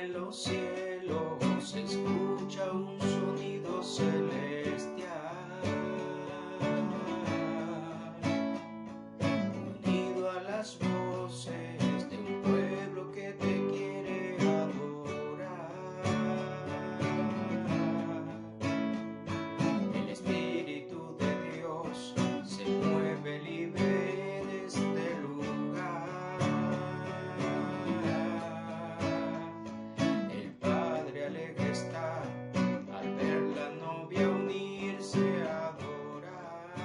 en los cielos se escucha un sonido celestial, unido a las voces de un pueblo que te quiere adorar. El Espíritu de Dios se mueve libre de este lugar. El Padre alegre está al ver la novia unirse a adorar.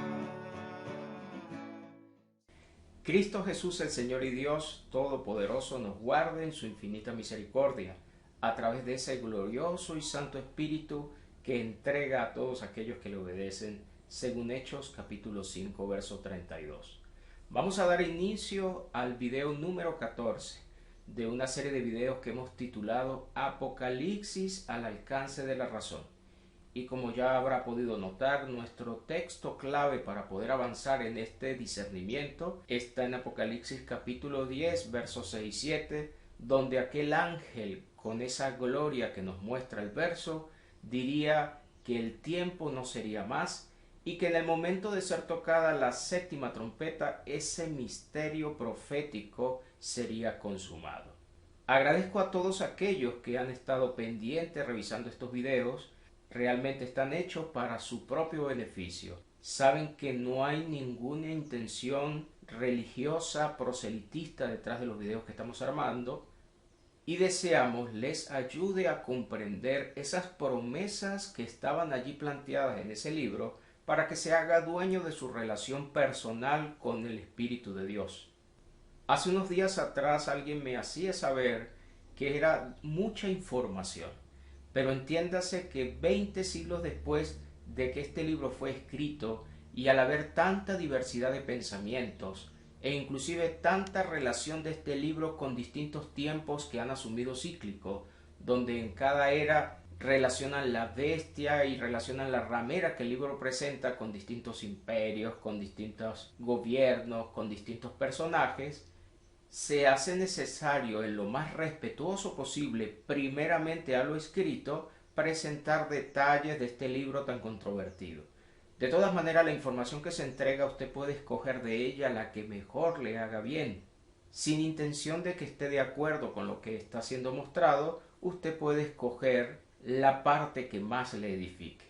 Cristo Jesús, el Señor y Dios Todopoderoso, nos guarde en su infinita misericordia, a través de ese glorioso y santo Espíritu que entrega a todos aquellos que le obedecen, según Hechos capítulo 5, verso 32. Vamos a dar inicio al video número 14 de una serie de videos que hemos titulado Apocalipsis al alcance de la razón. Y como ya habrá podido notar, nuestro texto clave para poder avanzar en este discernimiento está en Apocalipsis capítulo 10, versos 6 y 7, donde aquel ángel, con esa gloria que nos muestra el verso, diría que el tiempo no sería más y que en el momento de ser tocada la séptima trompeta, ese misterio profético sería consumado. Agradezco a todos aquellos que han estado pendientes revisando estos videos. Realmente están hechos para su propio beneficio. Saben que no hay ninguna intención religiosa, proselitista detrás de los videos que estamos armando, y deseamos les ayude a comprender esas promesas que estaban allí planteadas en ese libro para que se haga dueño de su relación personal con el Espíritu de Dios. Hace unos días atrás alguien me hacía saber que era mucha información, pero entiéndase que 20 siglos después de que este libro fue escrito y al haber tanta diversidad de pensamientos e inclusive tanta relación de este libro con distintos tiempos que han asumido cíclico, donde en cada era relacionan la bestia y relacionan la ramera que el libro presenta con distintos imperios, con distintos gobiernos, con distintos personajes, se hace necesario, en lo más respetuoso posible, primeramente a lo escrito, presentar detalles de este libro tan controvertido. De todas maneras, la información que se entrega, usted puede escoger de ella la que mejor le haga bien. Sin intención de que esté de acuerdo con lo que está siendo mostrado, usted puede escoger la parte que más le edifique.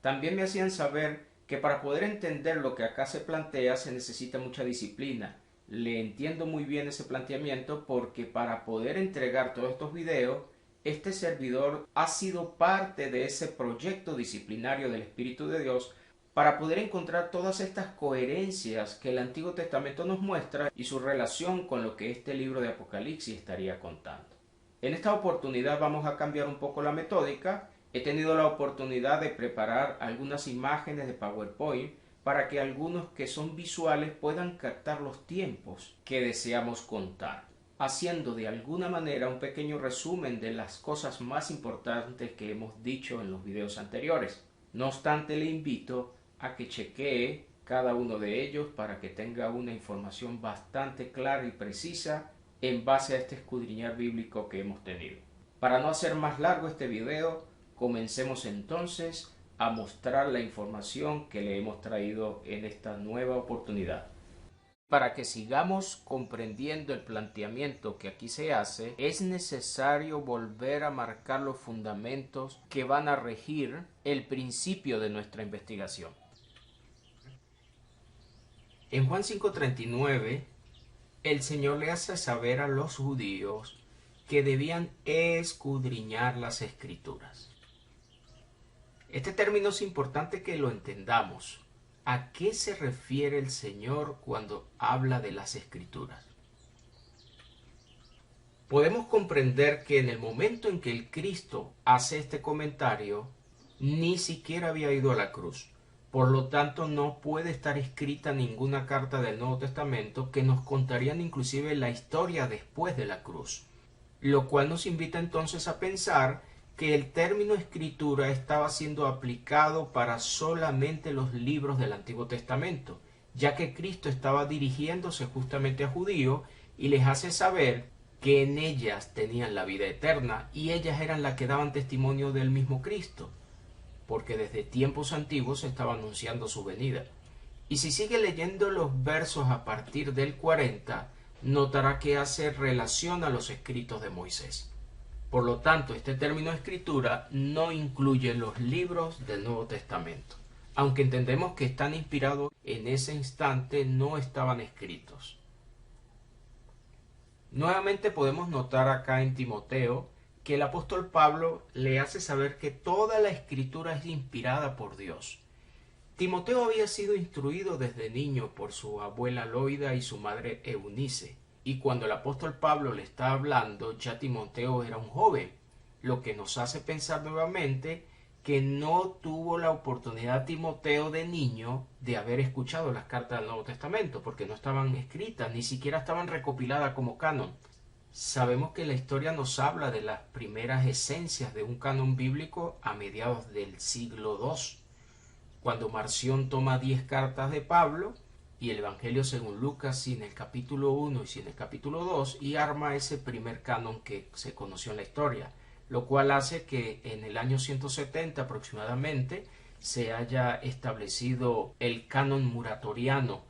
También me hacían saber que para poder entender lo que acá se plantea se necesita mucha disciplina. Le entiendo muy bien ese planteamiento porque para poder entregar todos estos videos, este servidor ha sido parte de ese proyecto disciplinario del Espíritu de Dios para poder encontrar todas estas coherencias que el Antiguo Testamento nos muestra y su relación con lo que este libro de Apocalipsis estaría contando. En esta oportunidad vamos a cambiar un poco la metódica. He tenido la oportunidad de preparar algunas imágenes de PowerPoint para que algunos que son visuales puedan captar los tiempos que deseamos contar, haciendo de alguna manera un pequeño resumen de las cosas más importantes que hemos dicho en los videos anteriores. No obstante, le invito a que chequee cada uno de ellos para que tenga una información bastante clara y precisa en base a este escudriñar bíblico que hemos tenido. Para no hacer más largo este video, comencemos entonces a mostrar la información que le hemos traído en esta nueva oportunidad. Para que sigamos comprendiendo el planteamiento que aquí se hace, es necesario volver a marcar los fundamentos que van a regir el principio de nuestra investigación. En Juan 5:39, el Señor le hace saber a los judíos que debían escudriñar las Escrituras. Este término es importante que lo entendamos. ¿A qué se refiere el Señor cuando habla de las Escrituras? Podemos comprender que en el momento en que el Cristo hace este comentario, ni siquiera había ido a la cruz. Por lo tanto, no puede estar escrita ninguna carta del Nuevo Testamento que nos contarían inclusive la historia después de la cruz. Lo cual nos invita entonces a pensar que el término escritura estaba siendo aplicado para solamente los libros del Antiguo Testamento, ya que Cristo estaba dirigiéndose justamente a judíos y les hace saber que en ellas tenían la vida eterna y ellas eran las que daban testimonio del mismo Cristo, porque desde tiempos antiguos se estaba anunciando su venida. Y si sigue leyendo los versos a partir del 40, notará que hace relación a los escritos de Moisés. Por lo tanto, este término escritura no incluye los libros del Nuevo Testamento. Aunque entendemos que están inspirados, en ese instante no estaban escritos. Nuevamente podemos notar acá en Timoteo que el apóstol Pablo le hace saber que toda la escritura es inspirada por Dios. Timoteo había sido instruido desde niño por su abuela Loida y su madre Eunice, y cuando el apóstol Pablo le está hablando, ya Timoteo era un joven, lo que nos hace pensar nuevamente que no tuvo la oportunidad Timoteo de niño de haber escuchado las cartas del Nuevo Testamento, porque no estaban escritas, ni siquiera estaban recopiladas como canon. Sabemos que la historia nos habla de las primeras esencias de un canon bíblico a mediados del siglo II, cuando Marción toma 10 cartas de Pablo y el Evangelio según Lucas sin el capítulo 1 y sin el capítulo 2 y arma ese primer canon que se conoció en la historia, lo cual hace que en el año 170 aproximadamente se haya establecido el canon muratoriano,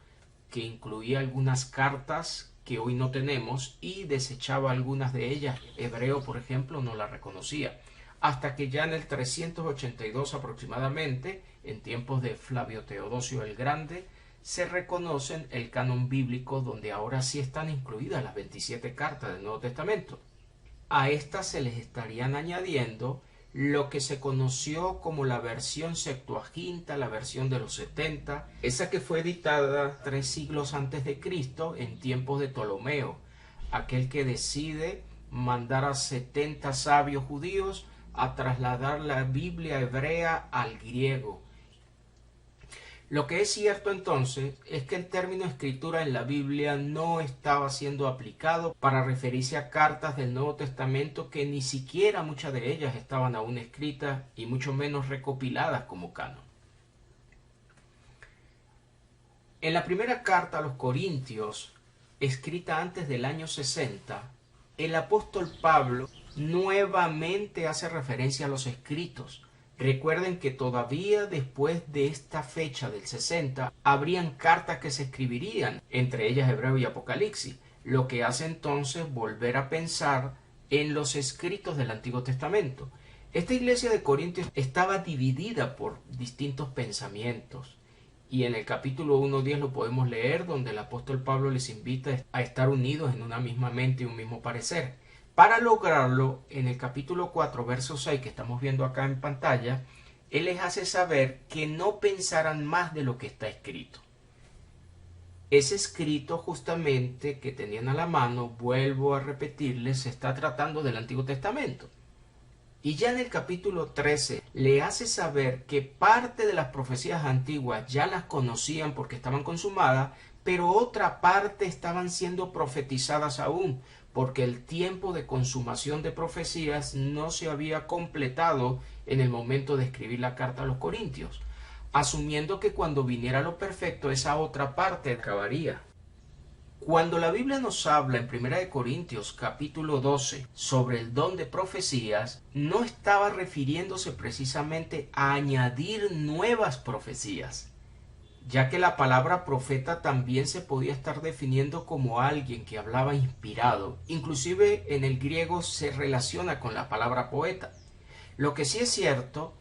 que incluía algunas cartas que hoy no tenemos y desechaba algunas de ellas. Hebreo, por ejemplo, no la reconocía, hasta que ya en el 382 aproximadamente, en tiempos de Flavio Teodosio el Grande, se reconocen el canon bíblico, donde ahora sí están incluidas las 27 cartas del Nuevo Testamento. A estas se les estarían añadiendo lo que se conoció como la versión Septuaginta, la versión de los 70, esa que fue editada 3 siglos antes de Cristo en tiempos de Ptolomeo, aquel que decide mandar a 70 sabios judíos a trasladar la Biblia hebrea al griego. Lo que es cierto entonces es que el término escritura en la Biblia no estaba siendo aplicado para referirse a cartas del Nuevo Testamento que ni siquiera muchas de ellas estaban aún escritas y mucho menos recopiladas como canon. En la primera carta a los Corintios, escrita antes del año 60, el apóstol Pablo nuevamente hace referencia a los escritos. Recuerden que todavía después de esta fecha del 60 habrían cartas que se escribirían, entre ellas Hebreo y Apocalipsis, lo que hace entonces volver a pensar en los escritos del Antiguo Testamento. Esta iglesia de Corintios estaba dividida por distintos pensamientos, y en el capítulo 1:10 lo podemos leer, donde el apóstol Pablo les invita a estar unidos en una misma mente y un mismo parecer. Para lograrlo, en el capítulo 4, verso 6, que estamos viendo acá en pantalla, él les hace saber que no pensaran más de lo que está escrito. Ese escrito justamente que tenían a la mano, vuelvo a repetirles, se está tratando del Antiguo Testamento. Y ya en el capítulo 13 le hace saber que parte de las profecías antiguas ya las conocían porque estaban consumadas, pero otra parte estaban siendo profetizadas aún, porque el tiempo de consumación de profecías no se había completado en el momento de escribir la carta a los Corintios, asumiendo que cuando viniera lo perfecto esa otra parte acabaría. Cuando la Biblia nos habla en 1 Corintios capítulo 12 sobre el don de profecías, no estaba refiriéndose precisamente a añadir nuevas profecías, ya que la palabra profeta también se podía estar definiendo como alguien que hablaba inspirado. Inclusive en el griego se relaciona con la palabra poeta. Lo que sí es cierto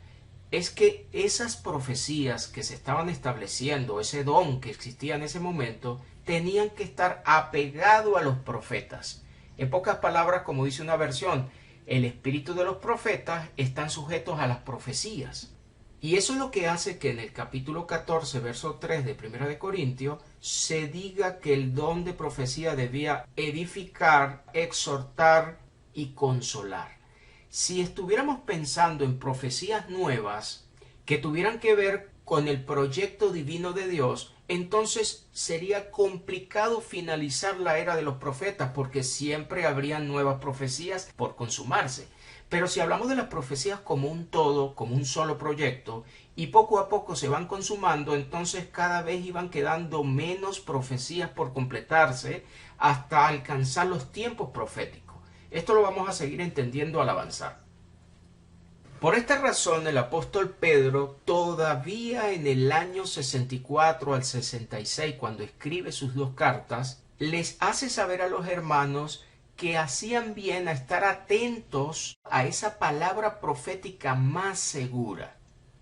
es que esas profecías que se estaban estableciendo, ese don que existía en ese momento, tenían que estar apegado a los profetas. En pocas palabras, como dice una versión, el espíritu de los profetas están sujetos a las profecías. Y eso es lo que hace que en el capítulo 14, verso 3 de 1 Corintios, se diga que el don de profecía debía edificar, exhortar y consolar. Si estuviéramos pensando en profecías nuevas que tuvieran que ver con el proyecto divino de Dios, entonces sería complicado finalizar la era de los profetas, porque siempre habrían nuevas profecías por consumarse. Pero si hablamos de las profecías como un todo, como un solo proyecto, y poco a poco se van consumando, entonces cada vez iban quedando menos profecías por completarse hasta alcanzar los tiempos proféticos. Esto lo vamos a seguir entendiendo al avanzar. Por esta razón, el apóstol Pedro, todavía en el año 64 al 66, cuando escribe sus dos cartas, les hace saber a los hermanos que hacían bien a estar atentos a esa palabra profética más segura.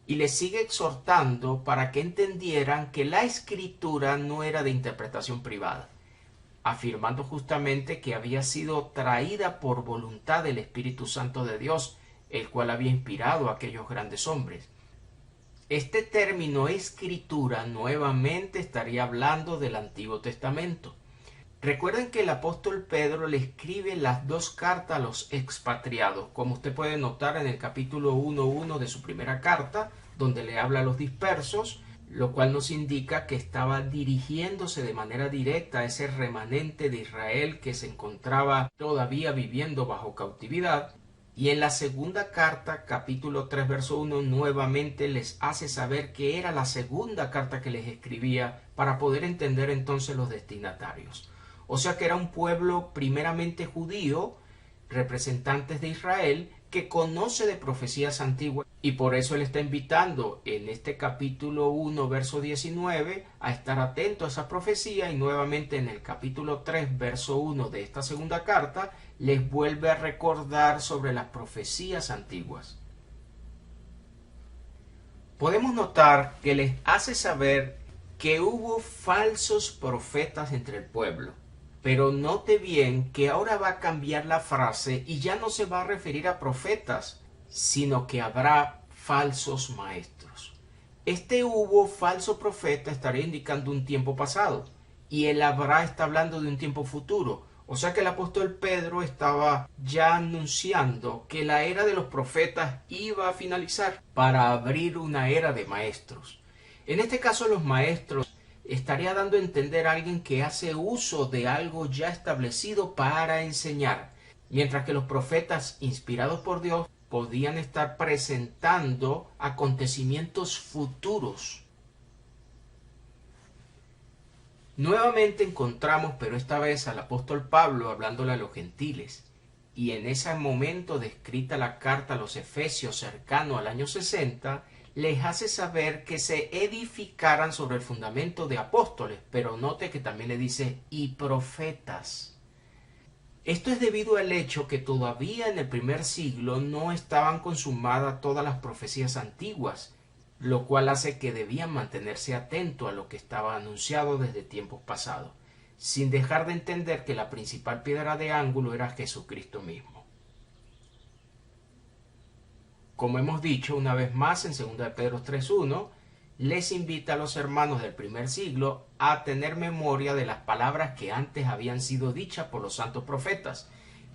Y les sigue exhortando para que entendieran que la escritura no era de interpretación privada, afirmando justamente que había sido traída por voluntad del Espíritu Santo de Dios, el cual había inspirado a aquellos grandes hombres. Este término escritura nuevamente estaría hablando del Antiguo Testamento. Recuerden que el apóstol Pedro le escribe las dos cartas a los expatriados, como usted puede notar en el capítulo 1.1 de su primera carta, donde le habla a los dispersos, lo cual nos indica que estaba dirigiéndose de manera directa a ese remanente de Israel que se encontraba todavía viviendo bajo cautividad. Y en la segunda carta, capítulo 3, verso 1, nuevamente les hace saber que era la segunda carta que les escribía para poder entender entonces los destinatarios. O sea que era un pueblo primeramente judío, representantes de Israel, que conoce de profecías antiguas, y por eso él está invitando en este capítulo 1, verso 19, a estar atento a esa profecía, y nuevamente en el capítulo 3, verso 1 de esta segunda carta, les vuelve a recordar sobre las profecías antiguas. Podemos notar que les hace saber que hubo falsos profetas entre el pueblo. Pero note bien que ahora va a cambiar la frase y ya no se va a referir a profetas, sino que habrá falsos maestros. Este hubo falso profeta estaría indicando un tiempo pasado y el habrá está hablando de un tiempo futuro. O sea que el apóstol Pedro estaba ya anunciando que la era de los profetas iba a finalizar para abrir una era de maestros. En este caso los maestros estaría dando a entender a alguien que hace uso de algo ya establecido para enseñar, mientras que los profetas inspirados por Dios podían estar presentando acontecimientos futuros. Nuevamente encontramos, pero esta vez al apóstol Pablo hablándole a los gentiles, y en ese momento de escrita la carta a los Efesios cercano al año 60, les hace saber que se edificaran sobre el fundamento de apóstoles, pero note que también le dice y profetas. Esto es debido al hecho que todavía en el primer siglo no estaban consumadas todas las profecías antiguas, lo cual hace que debían mantenerse atentos a lo que estaba anunciado desde tiempos pasados, sin dejar de entender que la principal piedra de ángulo era Jesucristo mismo. Como hemos dicho una vez más en 2 de Pedro 3.1, les invita a los hermanos del primer siglo a tener memoria de las palabras que antes habían sido dichas por los santos profetas.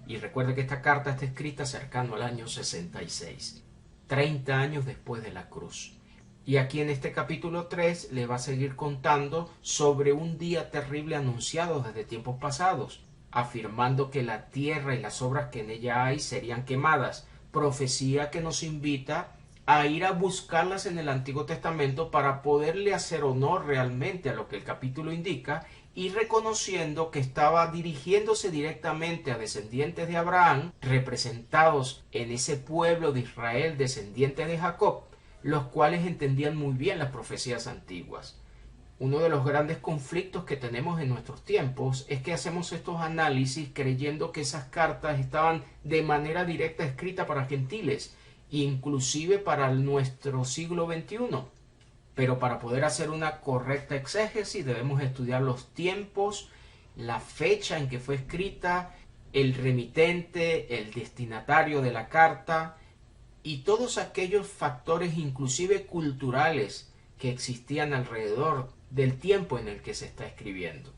Y recuerde que esta carta está escrita cercano al año 66, 30 años después de la cruz. Y aquí en este capítulo 3 le va a seguir contando sobre un día terrible anunciado desde tiempos pasados, afirmando que la tierra y las obras que en ella hay serían quemadas, profecía que nos invita a ir a buscarlas en el Antiguo Testamento para poderle hacer honor realmente a lo que el capítulo indica y reconociendo que estaba dirigiéndose directamente a descendientes de Abraham, representados en ese pueblo de Israel, descendientes de Jacob, los cuales entendían muy bien las profecías antiguas. Uno de los grandes conflictos que tenemos en nuestros tiempos es que hacemos estos análisis creyendo que esas cartas estaban de manera directa escritas para gentiles, inclusive para nuestro siglo XXI. Pero para poder hacer una correcta exégesis debemos estudiar los tiempos, la fecha en que fue escrita, el remitente, el destinatario de la carta y todos aquellos factores inclusive culturales que existían alrededor del tiempo en el que se está escribiendo.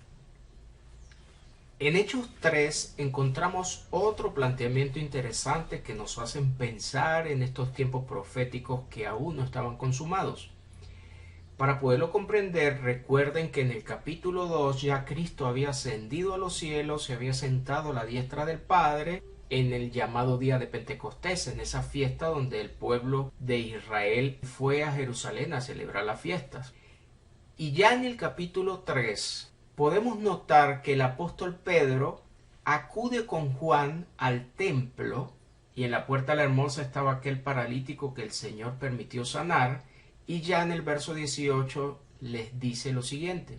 En Hechos 3 encontramos otro planteamiento interesante que nos hacen pensar en estos tiempos proféticos que aún no estaban consumados. Para poderlo comprender, recuerden que en el capítulo 2 ya Cristo había ascendido a los cielos, se había sentado a la diestra del Padre en el llamado día de Pentecostés, en esa fiesta donde el pueblo de Israel fue a Jerusalén a celebrar las fiestas. Y ya en el capítulo 3 podemos notar que el apóstol Pedro acude con Juan al templo y en la puerta de la hermosa estaba aquel paralítico que el Señor permitió sanar, y ya en el verso 18 les dice lo siguiente: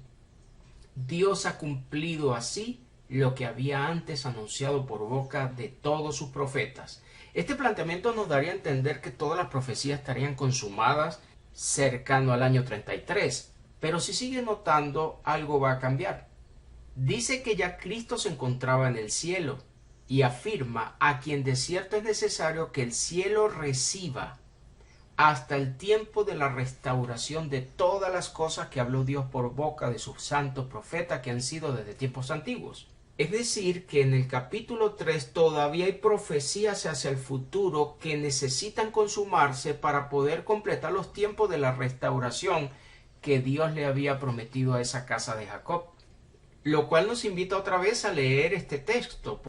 Dios ha cumplido así lo que había antes anunciado por boca de todos sus profetas. Este planteamiento nos daría a entender que todas las profecías estarían consumadas cercano al año 33, pero si sigue notando, algo va a cambiar. Dice que ya Cristo se encontraba en el cielo y afirma: a quien de cierto es necesario que el cielo reciba hasta el tiempo de la restauración de todas las cosas que habló Dios por boca de sus santos profetas que han sido desde tiempos antiguos. Es decir, que en el capítulo 3 todavía hay profecías hacia el futuro que necesitan consumarse para poder completar los tiempos de la restauración que Dios le había prometido a esa casa de Jacob. Lo cual nos invita otra vez a leer este texto,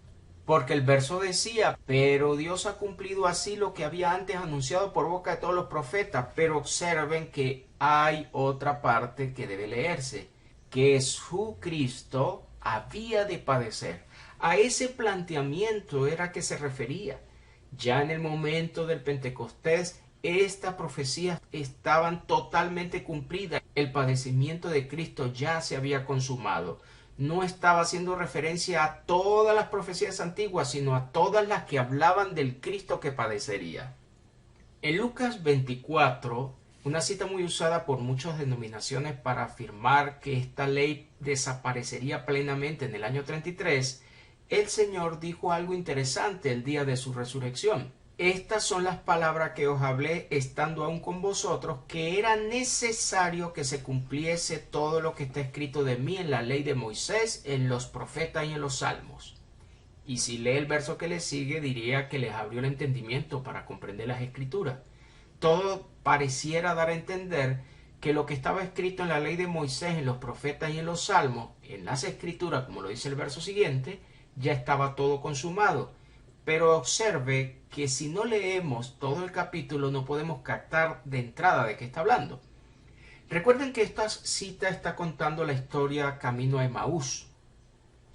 porque el verso decía: pero Dios ha cumplido así lo que había antes anunciado por boca de todos los profetas. Pero observen que hay otra parte que debe leerse, que Jesucristo había de padecer. A ese planteamiento era que se refería. Ya en el momento del Pentecostés, estas profecías estaban totalmente cumplidas. El padecimiento de Cristo ya se había consumado. No estaba haciendo referencia a todas las profecías antiguas, sino a todas las que hablaban del Cristo que padecería. En Lucas 24, una cita muy usada por muchas denominaciones para afirmar que esta ley desaparecería plenamente en el año 33, el Señor dijo algo interesante el día de su resurrección. Estas son las palabras que os hablé estando aún con vosotros, que era necesario que se cumpliese todo lo que está escrito de mí en la ley de Moisés, en los profetas y en los salmos. Y si lee el verso que le sigue, diría que les abrió el entendimiento para comprender las escrituras. Todo pareciera dar a entender que lo que estaba escrito en la ley de Moisés, en los profetas y en los salmos, en las escrituras, como lo dice el verso siguiente, ya estaba todo consumado. Pero observe que si no leemos todo el capítulo no podemos captar de entrada de qué está hablando. Recuerden que esta cita está contando la historia camino a Emaús.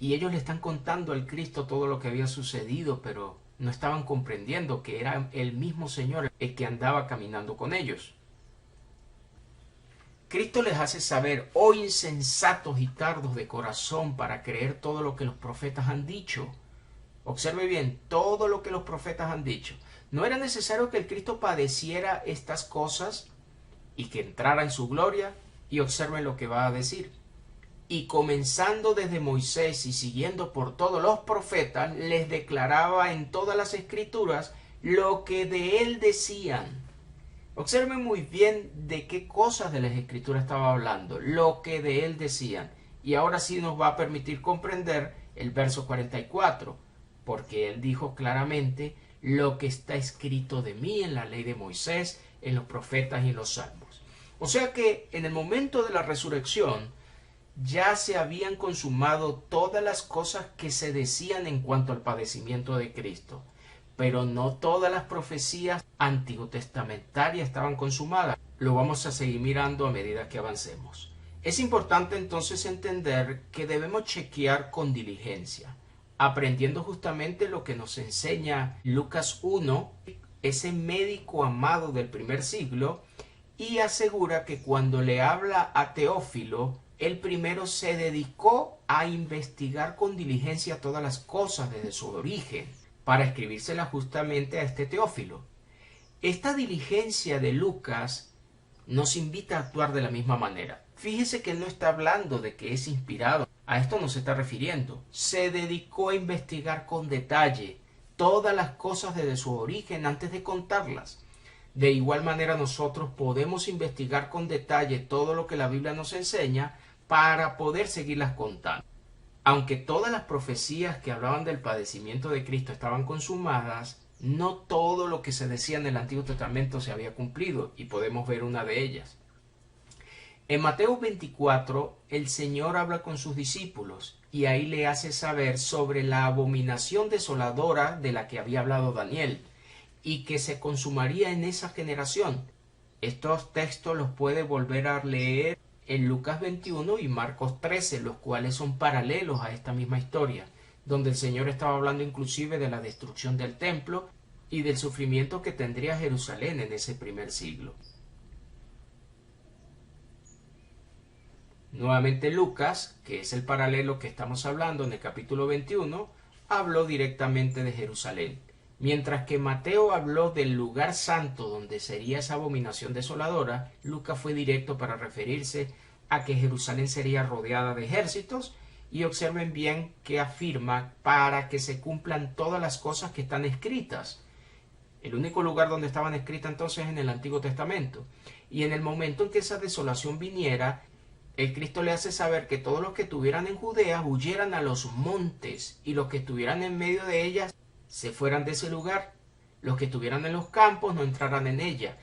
Y ellos le están contando al Cristo todo lo que había sucedido, pero no estaban comprendiendo que era el mismo Señor el que andaba caminando con ellos. Cristo les hace saber: oh insensatos y tardos de corazón para creer todo lo que los profetas han dicho. Observe bien, todo lo que los profetas han dicho. ¿No era necesario que el Cristo padeciera estas cosas y que entrara en su gloria? Y observen lo que va a decir. Y comenzando desde Moisés y siguiendo por todos los profetas, les declaraba en todas las escrituras lo que de él decían. Observen muy bien de qué cosas de las escrituras estaba hablando, lo que de él decían. Y ahora sí nos va a permitir comprender el verso 44. Porque él dijo claramente lo que está escrito de mí en la ley de Moisés, en los profetas y en los salmos. O sea que en el momento de la resurrección ya se habían consumado todas las cosas que se decían en cuanto al padecimiento de Cristo. Pero no todas las profecías antiguotestamentarias estaban consumadas. Lo vamos a seguir mirando a medida que avancemos. Es importante entonces entender que debemos chequear con diligencia, aprendiendo justamente lo que nos enseña Lucas 1, ese médico amado del primer siglo, y asegura que cuando le habla a Teófilo, él primero se dedicó a investigar con diligencia todas las cosas desde su origen, para escribírselas justamente a este Teófilo. Esta diligencia de Lucas nos invita a actuar de la misma manera. Fíjese que él no está hablando de que es inspirado. A esto no se está refiriendo. Se dedicó a investigar con detalle todas las cosas desde su origen antes de contarlas. De igual manera nosotros podemos investigar con detalle todo lo que la Biblia nos enseña para poder seguirlas contando. Aunque todas las profecías que hablaban del padecimiento de Cristo estaban consumadas, no todo lo que se decía en el Antiguo Testamento se había cumplido, y podemos ver una de ellas. En Mateo 24, el Señor habla con sus discípulos y ahí le hace saber sobre la abominación desoladora de la que había hablado Daniel y que se consumaría en esa generación. Estos textos los puede volver a leer en Lucas 21 y Marcos 13, los cuales son paralelos a esta misma historia. donde el Señor estaba hablando inclusive de la destrucción del templo y del sufrimiento que tendría Jerusalén en ese primer siglo. Nuevamente Lucas, que es el paralelo que estamos hablando en el capítulo 21, habló directamente de Jerusalén, mientras que Mateo habló del lugar santo donde sería esa abominación desoladora. Lucas fue directo para referirse a que Jerusalén sería rodeada de ejércitos, y observen bien que afirma para que se cumplan todas las cosas que están escritas. El único lugar donde estaban escritas entonces es en el Antiguo Testamento, y en el momento en que esa desolación viniera, el Cristo le hace saber que todos los que estuvieran en Judea huyeran a los montes, y los que estuvieran en medio de ellas se fueran de ese lugar. Los que estuvieran en los campos no entraran en ella.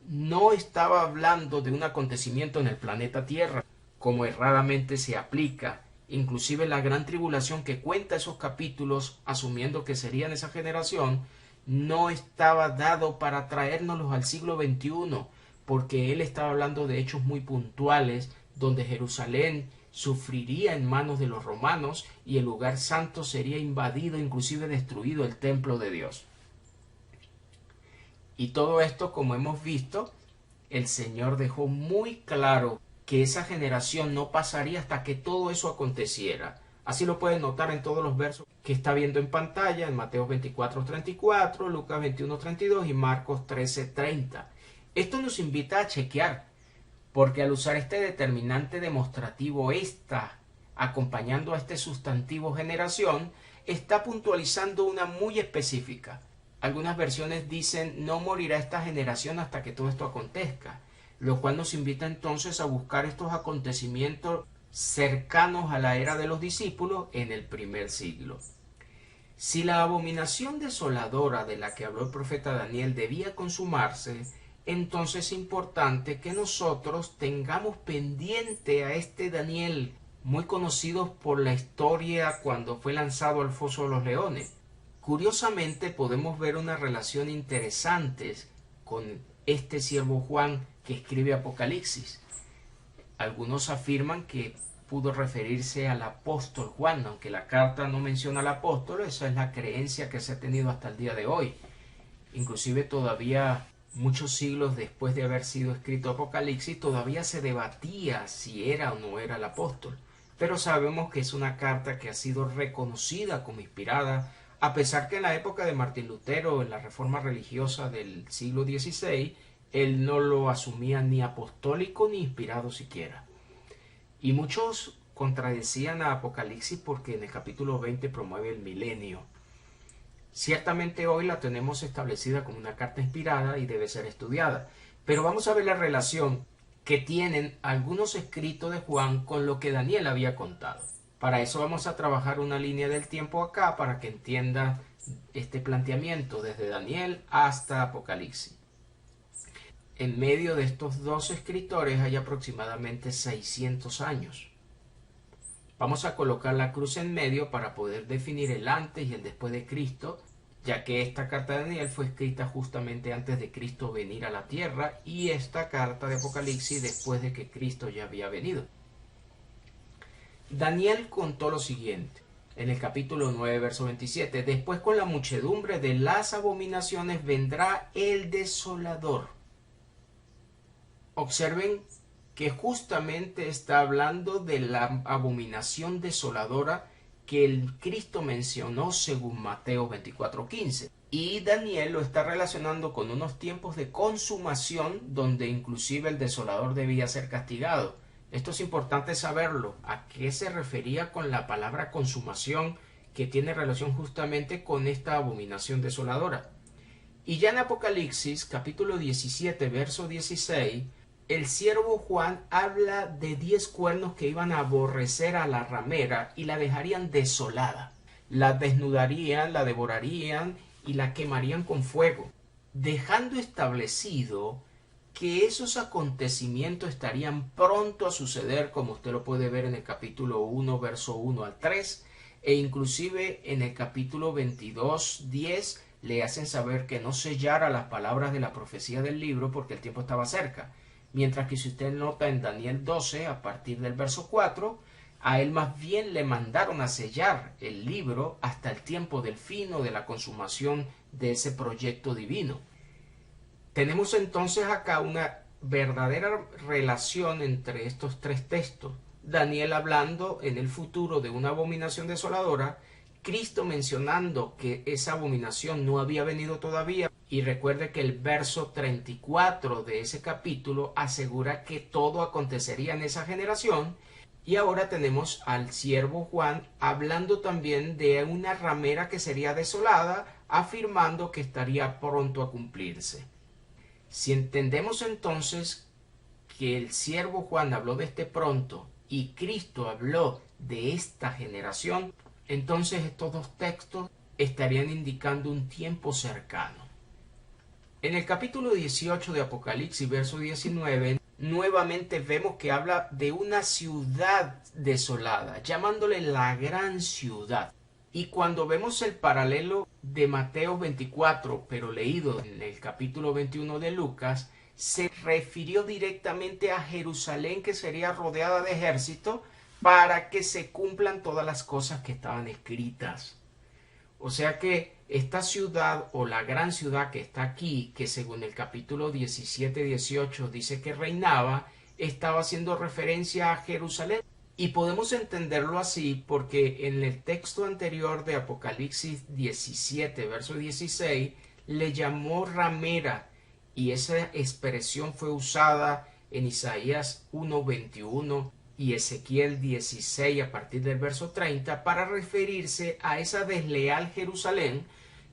No estaba hablando de un acontecimiento en el planeta Tierra, como erradamente se aplica. Inclusive la gran tribulación que cuenta esos capítulos, asumiendo que serían esa generación, no estaba dado para traérnoslos al siglo XXI, porque él estaba hablando de hechos muy puntuales, donde Jerusalén sufriría en manos de los romanos y el lugar santo sería invadido, inclusive destruido el templo de Dios. Y todo esto, como hemos visto, el Señor dejó muy claro que esa generación no pasaría hasta que todo eso aconteciera. Así lo pueden notar en todos los versos que está viendo en pantalla, en Mateo 24:34, Lucas 21:32 y Marcos 13:30. Esto nos invita a chequear, porque al usar este determinante demostrativo esta, acompañando a este sustantivo generación, está puntualizando una muy específica. Algunas versiones dicen no morirá esta generación hasta que todo esto acontezca, lo cual nos invita entonces a buscar estos acontecimientos cercanos a la era de los discípulos en el primer siglo. Si la abominación desoladora de la que habló el profeta Daniel debía consumarse, entonces es importante que nosotros tengamos pendiente a este Daniel, muy conocido por la historia cuando fue lanzado al foso de los leones. Curiosamente podemos ver una relación interesante con este siervo Juan que escribe Apocalipsis. Algunos afirman que pudo referirse al apóstol Juan, aunque la carta no menciona al apóstol. Esa es la creencia que se ha tenido hasta el día de hoy. Inclusive todavía muchos siglos después de haber sido escrito Apocalipsis, todavía se debatía si era o no era el apóstol. Pero sabemos que es una carta que ha sido reconocida como inspirada, a pesar que en la época de Martín Lutero, en la reforma religiosa del siglo XVI, él no lo asumía ni apostólico ni inspirado siquiera. Y muchos contradecían a Apocalipsis porque en el capítulo 20 promueve el milenio. Ciertamente hoy la tenemos establecida como una carta inspirada y debe ser estudiada, pero vamos a ver la relación que tienen algunos escritos de Juan con lo que Daniel había contado. Para eso vamos a trabajar una línea del tiempo acá para que entienda este planteamiento desde Daniel hasta Apocalipsis. En medio de estos dos escritores hay aproximadamente 600 años. Vamos a colocar la cruz en medio para poder definir el antes y el después de Cristo, ya que esta carta de Daniel fue escrita justamente antes de Cristo venir a la tierra y esta carta de Apocalipsis después de que Cristo ya había venido. Daniel contó lo siguiente en el capítulo 9, verso 27. Después con la muchedumbre de las abominaciones vendrá el desolador. Observen que justamente está hablando de la abominación desoladora que el Cristo mencionó según Mateo 24:15. Y Daniel lo está relacionando con unos tiempos de consumación donde inclusive el desolador debía ser castigado. Esto es importante saberlo. ¿A qué se refería con la palabra consumación, que tiene relación justamente con esta abominación desoladora? Y ya en Apocalipsis capítulo 17 verso 16, el siervo Juan habla de 10 cuernos que iban a aborrecer a la ramera y la dejarían desolada. La desnudarían, la devorarían y la quemarían con fuego, dejando establecido que esos acontecimientos estarían pronto a suceder, como usted lo puede ver en el capítulo 1, verso 1 al 3, e inclusive en el capítulo 22, 10, le hacen saber que no sellara las palabras de la profecía del libro porque el tiempo estaba cerca. Mientras que si usted nota en Daniel 12, a partir del verso 4, A él más bien le mandaron a sellar el libro hasta el tiempo del fin o de la consumación de ese proyecto divino. Tenemos entonces acá una verdadera relación entre estos tres textos. Daniel hablando en el futuro de una abominación desoladora, Cristo mencionando que esa abominación no había venido todavía, y recuerde que el verso 34 de ese capítulo asegura que todo acontecería en esa generación. Y ahora tenemos al siervo Juan hablando también de una ramera que sería desolada, afirmando que estaría pronto a cumplirse. Si entendemos entonces que el siervo Juan habló de este pronto y Cristo habló de esta generación, entonces estos dos textos estarían indicando un tiempo cercano. En el capítulo 18 de Apocalipsis, verso 19, nuevamente vemos que habla de una ciudad desolada, llamándole la gran ciudad. Y cuando vemos el paralelo de Mateo 24, pero leído en el capítulo 21 de Lucas, se refirió directamente a Jerusalén, que sería rodeada de ejército, para que se cumplan todas las cosas que estaban escritas. O sea que esta ciudad o la gran ciudad que está aquí, que según el capítulo 17-18 dice que reinaba, estaba haciendo referencia a Jerusalén. Y podemos entenderlo así porque en el texto anterior de Apocalipsis 17, verso 16, le llamó ramera, y esa expresión fue usada en Isaías 1:21 y Ezequiel 16 a partir del verso 30 para referirse a esa desleal Jerusalén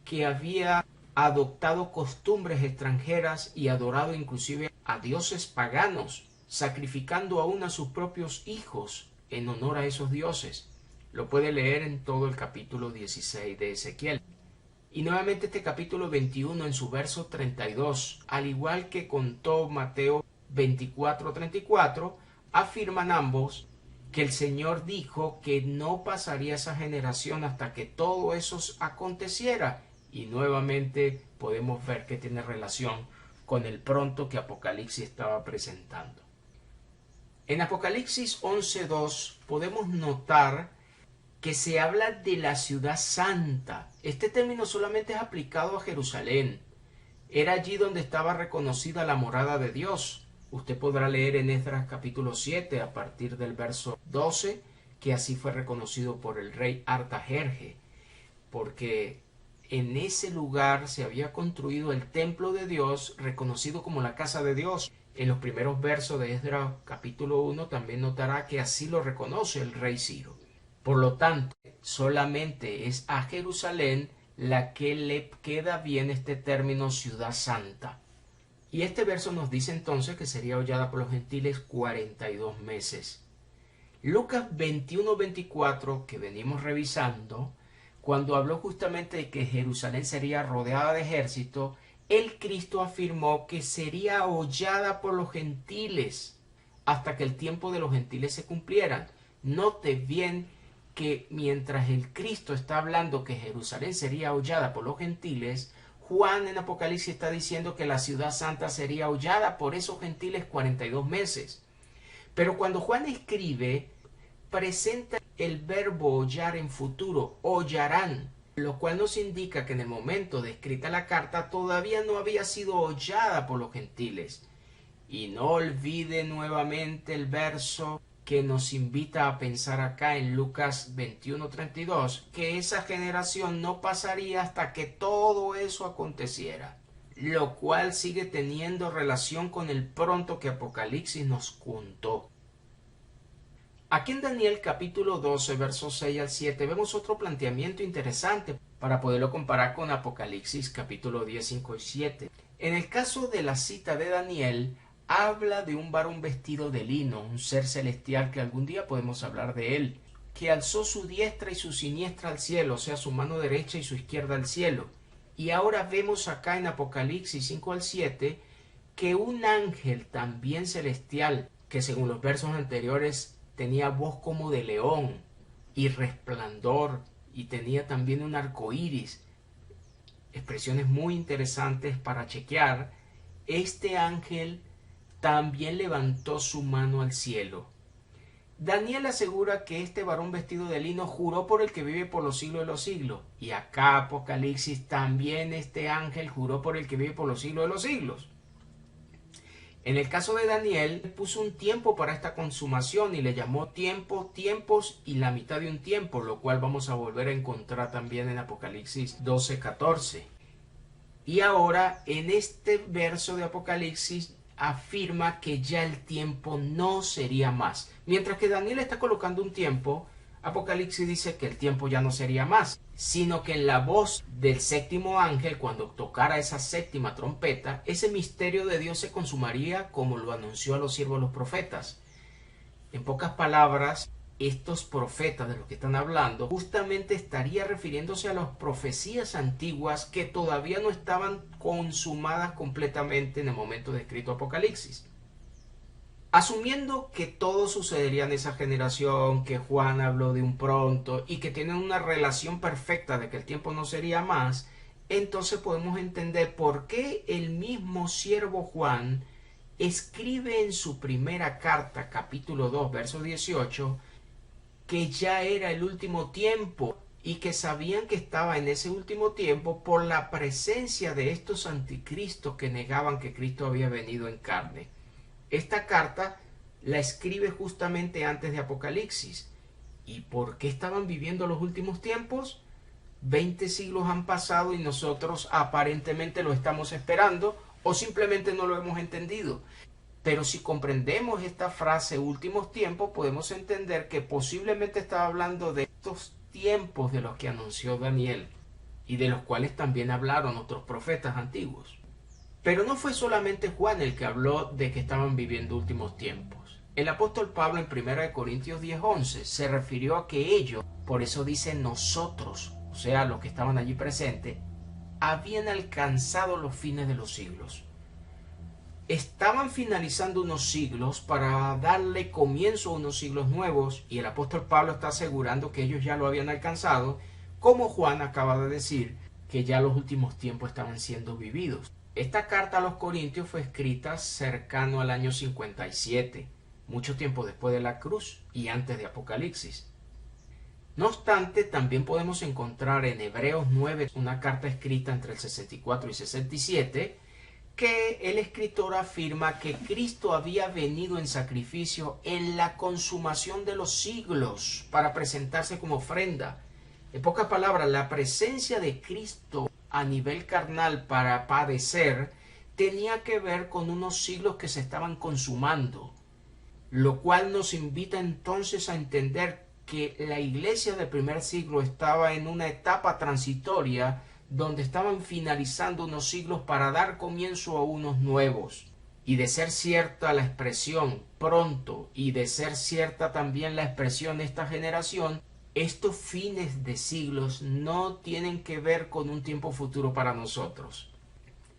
que había adoptado costumbres extranjeras y adorado inclusive a dioses paganos, sacrificando aún a sus propios hijos en honor a esos dioses. Lo puede leer en todo el capítulo 16 de Ezequiel. Y nuevamente este capítulo 21 en su verso 32, al igual que contó Mateo 24:34, afirman ambos que el Señor dijo que no pasaría esa generación hasta que todo eso aconteciera. Y nuevamente podemos ver que tiene relación con el pronto que Apocalipsis estaba presentando. En Apocalipsis 11:2 podemos notar que se habla de la ciudad santa. Este término solamente es aplicado a Jerusalén. Era allí donde estaba reconocida la morada de Dios. Usted podrá leer en Esdras capítulo 7 a partir del verso 12 que así fue reconocido por el rey Artajerje, porque en ese lugar se había construido el templo de Dios, reconocido como la casa de Dios. En los primeros versos de Esdras capítulo 1 también notará que así lo reconoce el rey Ciro. Por lo tanto, solamente es a Jerusalén la que le queda bien este término ciudad santa. Y este verso nos dice entonces que sería hollada por los gentiles 42 meses. Lucas 21:24, que venimos revisando, cuando habló justamente de que Jerusalén sería rodeada de ejército, el Cristo afirmó que sería hollada por los gentiles hasta que el tiempo de los gentiles se cumplieran. Note bien que mientras el Cristo está hablando que Jerusalén sería hollada por los gentiles, Juan en Apocalipsis está diciendo que la ciudad santa sería hollada por esos gentiles 42 meses. Pero cuando Juan escribe, presenta el verbo hollar en futuro, hollarán, lo cual nos indica que en el momento de escrita la carta todavía no había sido hollada por los gentiles. Y no olvide nuevamente el verso que nos invita a pensar acá en Lucas 21:32, que esa generación no pasaría hasta que todo eso aconteciera, lo cual sigue teniendo relación con el pronto que Apocalipsis nos contó. Aquí en Daniel capítulo 12, versos 6 al 7, vemos otro planteamiento interesante para poderlo comparar con Apocalipsis capítulo 10, 5 y 7. En el caso de la cita de Daniel, habla de un varón vestido de lino, un ser celestial que algún día podemos hablar de él, que alzó su diestra y su siniestra al cielo, o sea, su mano derecha y su izquierda al cielo. Y ahora vemos acá en Apocalipsis 5 al 7 que un ángel también celestial, que según los versos anteriores tenía voz como de león y resplandor, y tenía también un arco iris, expresiones muy interesantes para chequear. Este ángel también levantó su mano al cielo Daniel asegura que este varón vestido de lino juró por el que vive por los siglos de los siglos. Y acá Apocalipsis también este ángel juró por el que vive por los siglos de los siglos. En el caso de Daniel, puso un tiempo para esta consumación y le llamó tiempo, tiempos y la mitad de un tiempo, lo cual vamos a volver a encontrar también en Apocalipsis 12:14. Y ahora en este verso de Apocalipsis afirma que ya el tiempo no sería más. Mientras que Daniel está colocando un tiempo, Apocalipsis dice que el tiempo ya no sería más, sino que en la voz del séptimo ángel, cuando tocara esa séptima trompeta, ese misterio de Dios se consumaría como lo anunció a los siervos los profetas. En pocas palabras, estos profetas de los que están hablando justamente estaría refiriéndose a las profecías antiguas que todavía no estaban consumadas completamente en el momento de escrito Apocalipsis. Asumiendo que todo sucedería en esa generación, que Juan habló de un pronto y que tienen una relación perfecta de que el tiempo no sería más, entonces podemos entender por qué el mismo siervo Juan escribe en su primera carta, capítulo 2, verso 18, que ya era el último tiempo y que sabían que estaba en ese último tiempo por la presencia de estos anticristos que negaban que Cristo había venido en carne. Esta carta la escribe justamente antes de Apocalipsis. ¿Y por qué estaban viviendo los últimos tiempos? 20 siglos han pasado y nosotros aparentemente lo estamos esperando o simplemente no lo hemos entendido. Pero si comprendemos esta frase últimos tiempos, podemos entender que posiblemente estaba hablando de estos tiempos de los que anunció Daniel y de los cuales también hablaron otros profetas antiguos. Pero no fue solamente Juan el que habló de que estaban viviendo últimos tiempos. El apóstol Pablo en 1 Corintios 10:11 se refirió a que ellos, por eso dice nosotros, o sea, los que estaban allí presentes, habían alcanzado los fines de los siglos. Estaban finalizando unos siglos para darle comienzo a unos siglos nuevos y el apóstol Pablo está asegurando que ellos ya lo habían alcanzado, como Juan acaba de decir que ya los últimos tiempos estaban siendo vividos. Esta carta a los Corintios fue escrita cercano al año 57, mucho tiempo después de la cruz y antes de Apocalipsis. No obstante, también podemos encontrar en Hebreos 9 una carta escrita entre el 64 y 67 que el escritor afirma que Cristo había venido en sacrificio en la consumación de los siglos para presentarse como ofrenda. En pocas palabras, la presencia de Cristo a nivel carnal para padecer tenía que ver con unos siglos que se estaban consumando, lo cual nos invita entonces a entender que la iglesia del primer siglo estaba en una etapa transitoria donde estaban finalizando unos siglos para dar comienzo a unos nuevos. Y de ser cierta la expresión pronto y de ser cierta también la expresión esta generación, estos fines de siglos no tienen que ver con un tiempo futuro para nosotros.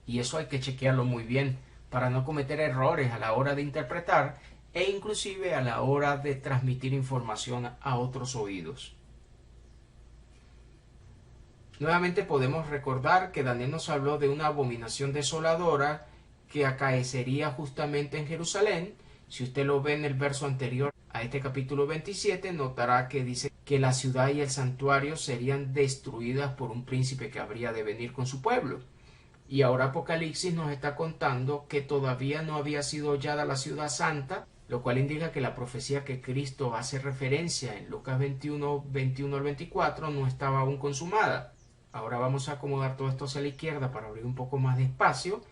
Y eso hay que chequearlo muy bien para no cometer errores a la hora de interpretar e inclusive a la hora de transmitir información a otros oídos. Nuevamente podemos recordar que Daniel nos habló de una abominación desoladora que acaecería justamente en Jerusalén. Si usted lo ve en el verso anterior a este capítulo 27, notará que dice que la ciudad y el santuario serían destruidas por un príncipe que habría de venir con su pueblo. Y ahora Apocalipsis nos está contando que todavía no había sido hollada la ciudad santa, lo cual indica que la profecía que Cristo hace referencia en Lucas 21, 21 al 24 no estaba aún consumada. Ahora vamos a acomodar todo esto hacia la izquierda para abrir un poco más de espacio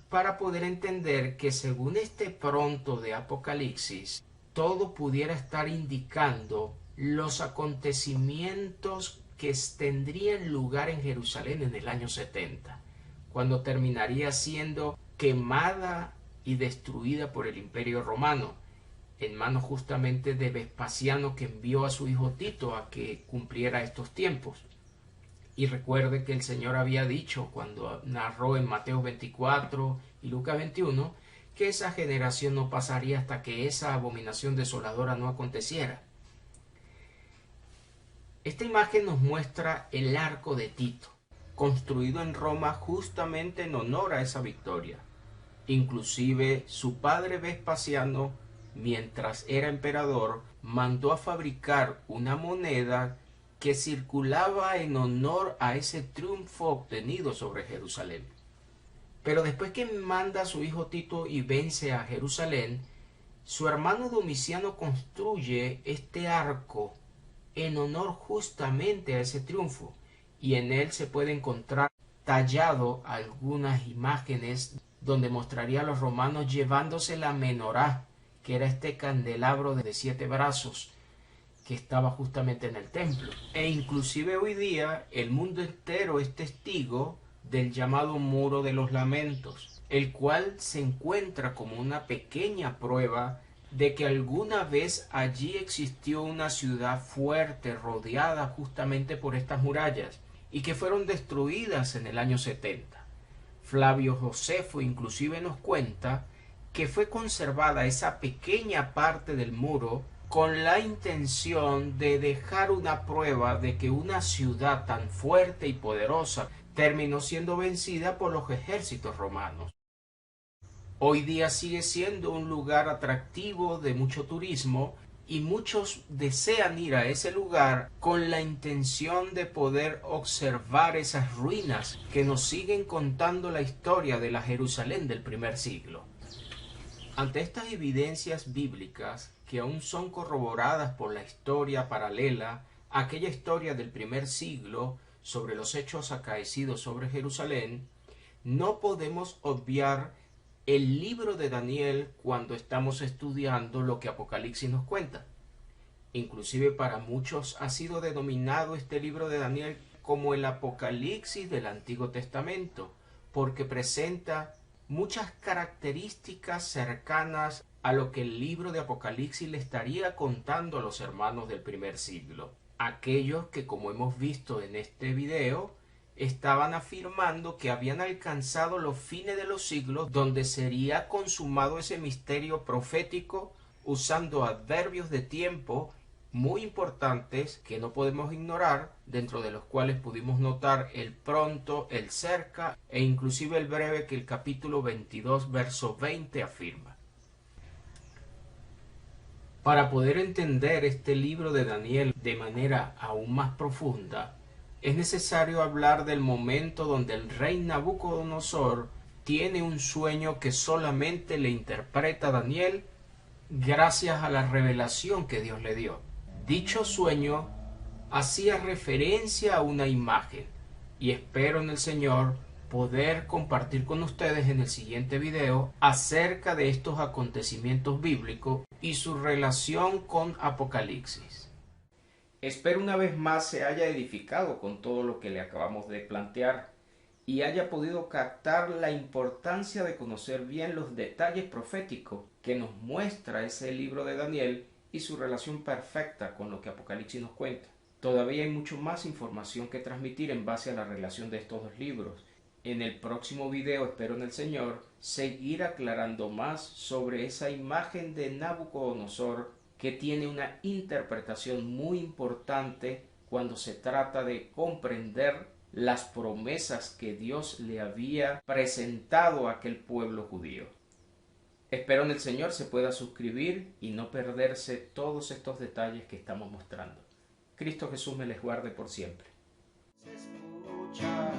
para poder entender que según este pronto de Apocalipsis, todo pudiera estar indicando los acontecimientos que tendrían lugar en Jerusalén en el año 70, cuando terminaría siendo quemada y destruida por el Imperio Romano, en manos justamente de Vespasiano, que envió a su hijo Tito a que cumpliera estos tiempos. Y recuerde que el Señor había dicho cuando narró en Mateo 24 y Lucas 21 que esa generación no pasaría hasta que esa abominación desoladora no aconteciera. Esta imagen nos muestra el arco de Tito, construido en Roma justamente en honor a esa victoria. Inclusive su padre Vespasiano mientras era emperador, mandó a fabricar una moneda que circulaba en honor a ese triunfo obtenido sobre Jerusalén. Pero después que manda a su hijo Tito y vence a Jerusalén, su hermano Domiciano construye este arco en honor justamente a ese triunfo, y en él se puede encontrar tallado algunas imágenes donde mostraría a los romanos llevándose la menorá, que era este candelabro de 7 brazos que estaba justamente en el templo. E inclusive hoy día el mundo entero es testigo del llamado Muro de los Lamentos, el cual se encuentra como una pequeña prueba de que alguna vez allí existió una ciudad fuerte rodeada justamente por estas murallas y que fueron destruidas en el año 70. Flavio Josefo inclusive nos cuenta que fue conservada esa pequeña parte del muro con la intención de dejar una prueba de que una ciudad tan fuerte y poderosa terminó siendo vencida por los ejércitos romanos. Hoy día sigue siendo un lugar atractivo de mucho turismo y muchos desean ir a ese lugar con la intención de poder observar esas ruinas que nos siguen contando la historia de la Jerusalén del primer siglo. Ante estas evidencias bíblicas que aún son corroboradas por la historia paralela a aquella historia del primer siglo sobre los hechos acaecidos sobre Jerusalén, no podemos obviar el libro de Daniel cuando estamos estudiando lo que Apocalipsis nos cuenta. Inclusive para muchos ha sido denominado este libro de Daniel como el Apocalipsis del Antiguo Testamento, porque presenta muchas características cercanas a lo que el libro de Apocalipsis le estaría contando a los hermanos del primer siglo. Aquellos que, como hemos visto en este video, estaban afirmando que habían alcanzado los fines de los siglos, donde sería consumado ese misterio profético usando adverbios de tiempo muy importantes que no podemos ignorar, dentro de los cuales pudimos notar el pronto, el cerca e inclusive el breve que el capítulo 22 verso 20 afirma. Para poder entender este libro de Daniel de manera aún más profunda, es necesario hablar del momento donde el rey Nabucodonosor tiene un sueño que solamente le interpreta Daniel gracias a la revelación que Dios le dio. Dicho sueño hacía referencia a una imagen y espero en el Señor poder compartir con ustedes en el siguiente video acerca de estos acontecimientos bíblicos y su relación con Apocalipsis. Espero una vez más se haya edificado con todo lo que le acabamos de plantear y haya podido captar la importancia de conocer bien los detalles proféticos que nos muestra ese libro de Daniel y su relación perfecta con lo que Apocalipsis nos cuenta. Todavía hay mucho más información que transmitir en base a la relación de estos dos libros. En el próximo video, espero en el Señor, seguir aclarando más sobre esa imagen de Nabucodonosor que tiene una interpretación muy importante cuando se trata de comprender las promesas que Dios le había presentado a aquel pueblo judío. Espero en el Señor se pueda suscribir y no perderse todos estos detalles que estamos mostrando. Cristo Jesús me les guarde por siempre. Se escucha